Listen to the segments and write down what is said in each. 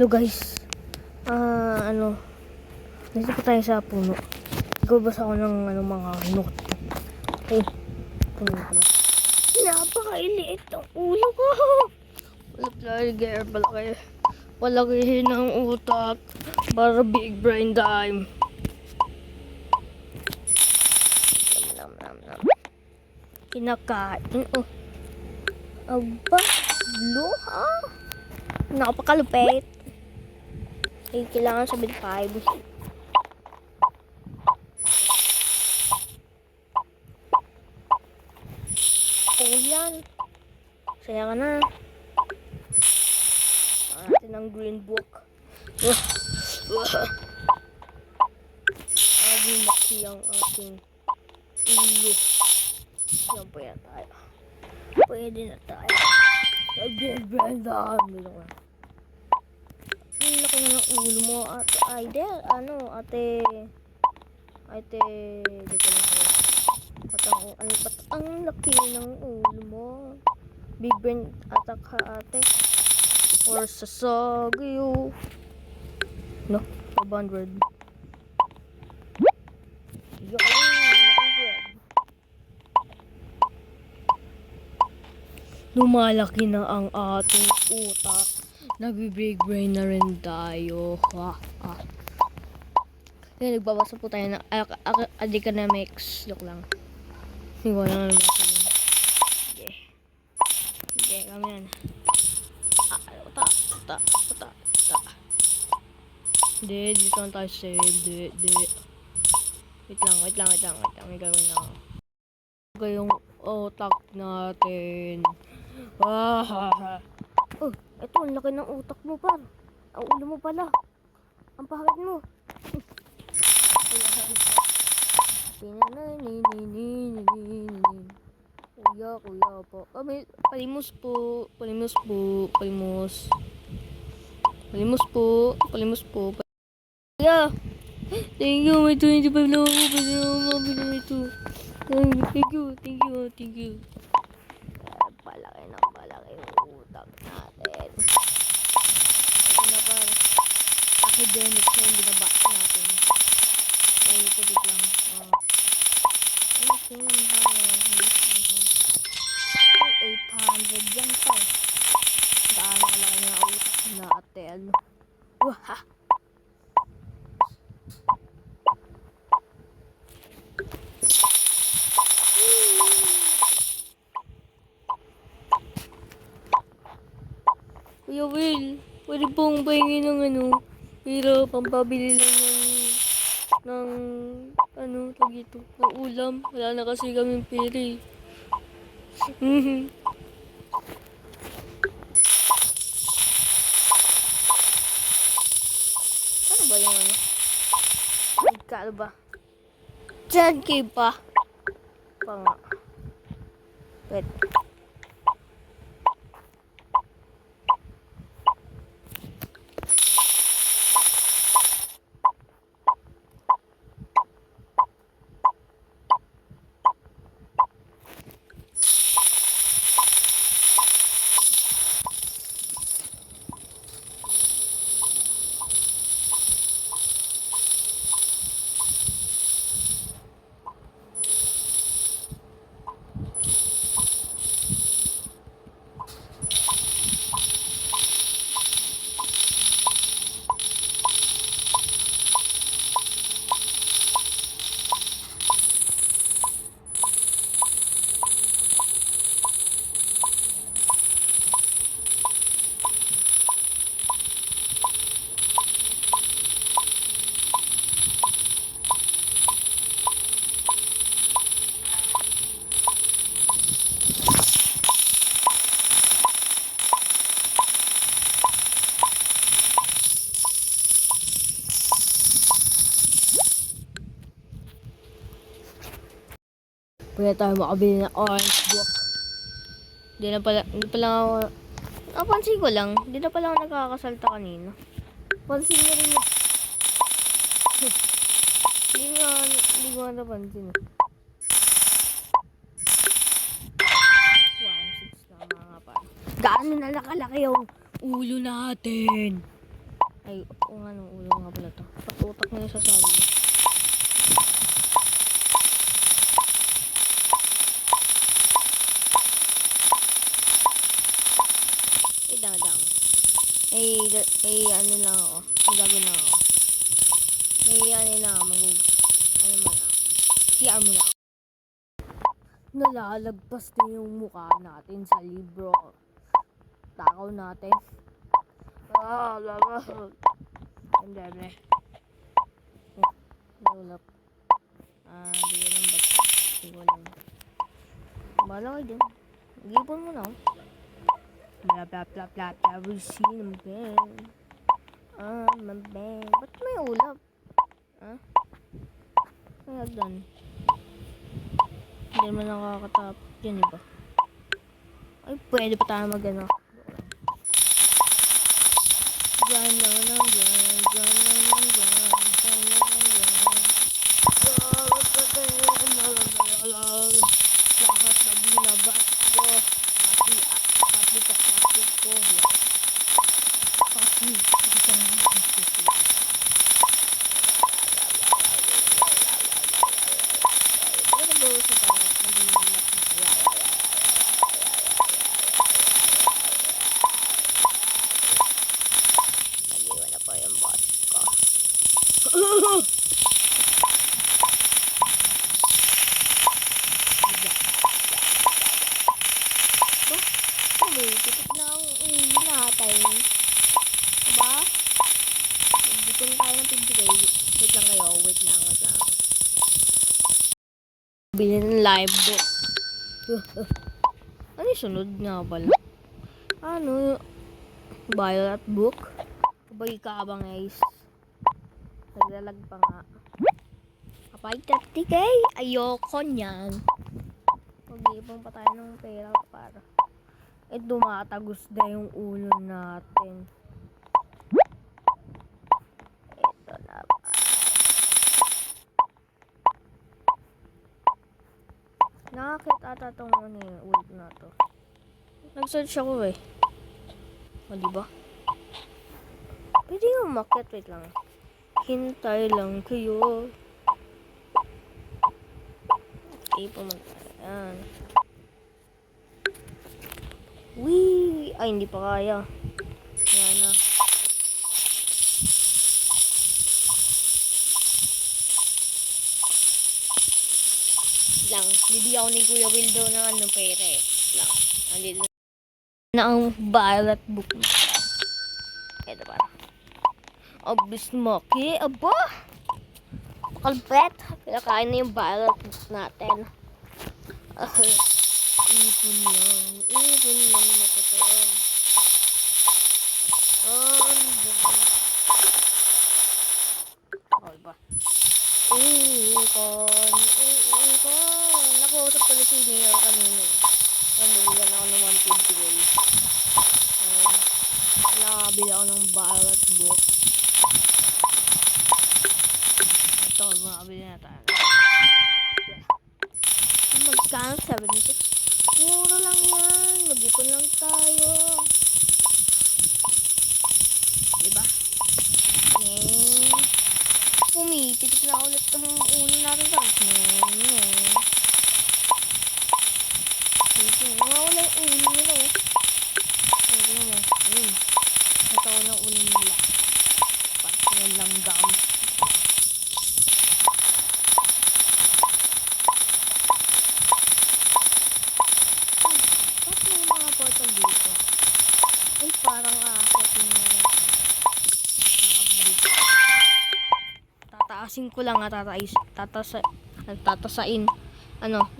Hello guys. Nandito po tayo sa puno. Nagbabasa ako ng mga notebook. Puno pala. Napakailiit ang ulo ko. Wala player, palakihin ang utak para big brain time. Kinakain. Aba, blue ha? Nakapakalupit. Kailangan 75. Yan. Saya ka na. Natin ang green book. Aging maki ang ating ulo. Yan po yan tayo. Pwede na tayo. Nag-brenda. Ang laki na ng ulo mo. Ate, di ko lang kayo. Ang laki ng ulo mo. Big brain attack ha, ate. Or sasagyo. No, 500. Lumalaki na ang ating utak. Nabibig brain na rin tayo. Kaya nagbabasa po tayo ng academics. Joke lang. Hindi ko lang naman ito yun. Sige, kami yan. Uta. Hindi, dito lang tayo save. Wait lang. May gawin lang. Yung utak natin. Ito, ang laki ng utak mo, par. Ang ulo mo pala. Ang pangit mo. Kuya po. Palimos po. Kuya. Thank you. May 25 na ako. Pwede naman mabili ito. Thank you. Palaki yung utak natin. Ito na pa. Academics na yung binabak natin. Ito lang. Tingnan mo ha. 800 yan pa. Gaano kalaki na utak natin. Wah! Kuya Will, pwede pong pahingin ng pero pampabili lang ng ulam. Wala na kasi kaming pera. Ano ba yung Nagkano ba? 10K pa. Nga. Wait. Pwede tayo makabili ng orange book. Hindi pala ako, napansin ko lang, hindi na pala ako nagkakasalta kanina. Pansin niyo rin yun. Hindi ko napansin. 1.6 na mga pa. Gaano na nakalaki yung ulo natin? Ay, oo nga, nung ulo nga pala to. Patutak na yung sasabi. Ay, dang. May ano lang ako. Magagawin lang ako. May ano lang ako. Ano man ako. CR muna ako. Nalalagpas na yung mukha natin sa libro. Takaw natin. Hindi. Nulap. Hindi ko lang ba't. Hindi ko lang. Bahala kayo dyan. Mag-ipon mo na ako. Blah. We see them bang. My bang. Ba't may ulap? May hagdan. Hindi naman nakakatap. Yan iba. Ay, pwede pa tayo mag-ano. Diyan lang. Lahat na binabat ko. Pati ko. Pati ka naman. Ano ba sa taas? Nag-iwan na po yung boss ko. Titik na ang uwi natin. Diba? Dito tayo ng pintigay. Wait lang. Bili ng live book. Ano yung sunod nga pala? Ano? Violet book? Kabay ka ba guys? Naglalag pa nga. Kapay 30k? Ayoko niyan. Mag-iipon pa tayo ng pera para dumatagos na yung ulo natin. Ito na ba? Nakakit ata itong ulo na to. Nag-search ako eh. O diba? Pwede yung umakyat. Wait lang. Hintay lang kayo. Okay, pumunta. Ayan. Wee! Ay, hindi pa kaya. Yan na. Lang. Bibigyan ako ni Kuya Wildo ng ano pere. Lang. Andito na ang violet book na. Ito ba? Obvious monkey. Aba! Kalpet. Pinakain na yung violet book natin. Ipon lang matutong. Okay ba? Ipon. Nakausap ko na si Mayor kanina. Namiligan ako ng 150 guys. Nakabili ako ng violet book. Ito, makabili na tayo. Magkano? 76? Mura lang yan. Mag-ipon lang tayo. Diba? Pumipitik na ulit ang ulo natin sa nawawala yung ulo nila eh. Ito na ulo nila. Parang yan lang gamit. Portal dito. Ay, parang setting na natin. Tataasin ko lang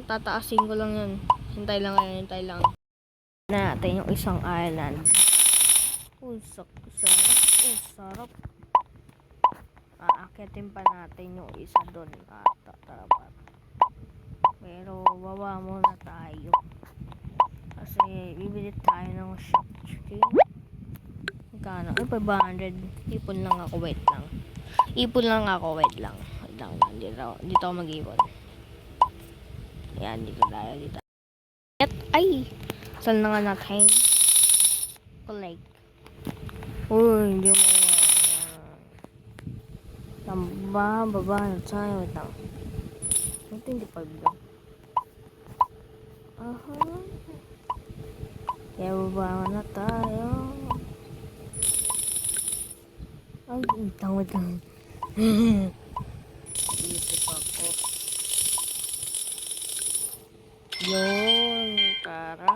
tataasin ko lang yun. Hintay lang. Na natin yung isang island. Sarap. Aakyatin pa natin yung isa doon. Pero, baba muna tayo. Kasi, bibili tayo ng shop chicken. Magkano? Ay, 500. Ipon lang ako. Wait lang. Wait lang. Dito ako mag-ipon. Ayan, dito tayo. Ay! Saan na nga natin? Collect. Uy, hindi mo Baba na tayo. Wait lang. 25 lang. Aha. Kaya baba na tayo. Ay, wait lang. Isip ako. Yun, tara.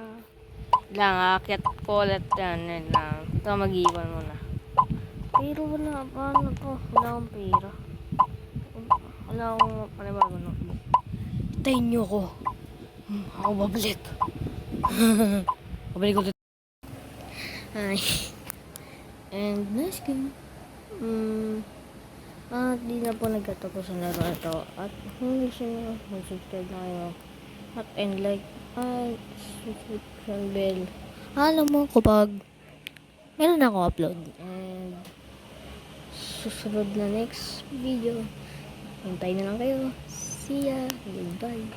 Lang, akit ko ulit yan. Yan lang. Ito, mag-iwan muna. Pero wala, paano to? Wala akong pera. Wala akong panibago notebook. Tayin niyo ko. Ako babalik. Babalik ulit. Ay. And nice game. At di na po nagkatapos ang laro ito. At kung gusto nyo, mag-subscribe na kayo. At and like, at subscription bell. Alam mo kapag meron ako upload. And susunod na next video. Hintay na lang kayo. See ya. Goodbye.